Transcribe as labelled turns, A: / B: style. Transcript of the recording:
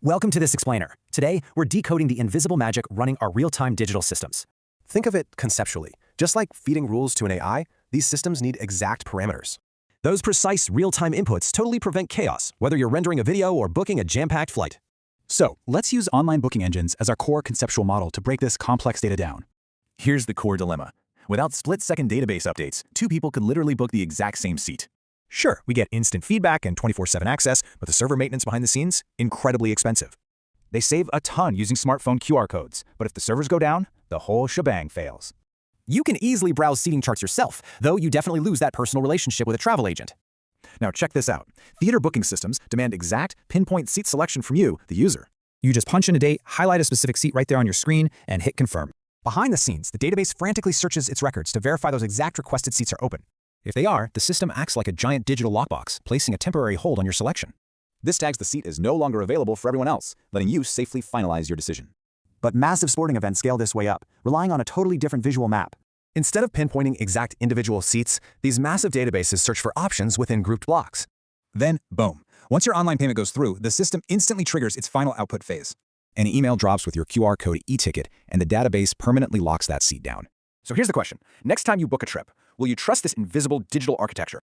A: Welcome to this explainer. Today, we're decoding the invisible magic running our real-time digital systems.
B: Think of it conceptually. Just like feeding rules to an AI, these systems need exact parameters.
A: Those precise real-time inputs totally prevent chaos, whether you're rendering a video or booking a jam-packed flight.
C: So, let's use online booking engines as our core conceptual model to break this complex data down.
D: Here's the core dilemma. Without split-second database updates, two people could literally book the exact same seat.
E: Sure, we get instant feedback and 24/7 access, but the server maintenance behind the scenes, incredibly expensive. They save a ton using smartphone QR codes, but if the servers go down, the whole shebang fails.
A: You can easily browse seating charts yourself, though you definitely lose that personal relationship with a travel agent.
E: Now check this out. Theater booking systems demand exact, pinpoint seat selection from you, the user.
C: You just punch in a date, highlight a specific seat right there on your screen, and hit confirm.
E: Behind the scenes, the database frantically searches its records to verify those exact requested seats are open. If they are, the system acts like a giant digital lockbox, placing a temporary hold on your selection.
D: This tags the seat as no longer available for everyone else, letting you safely finalize your decision.
F: But massive sporting events scale this way up, relying on a totally different visual map.
B: Instead of pinpointing exact individual seats, these massive databases search for options within grouped blocks.
E: Then, boom. Once your online payment goes through, the system instantly triggers its final output phase. An email drops with your QR code e-ticket, and the database permanently locks that seat down. So here's the question. Next time you book a trip, will you trust this invisible digital architecture?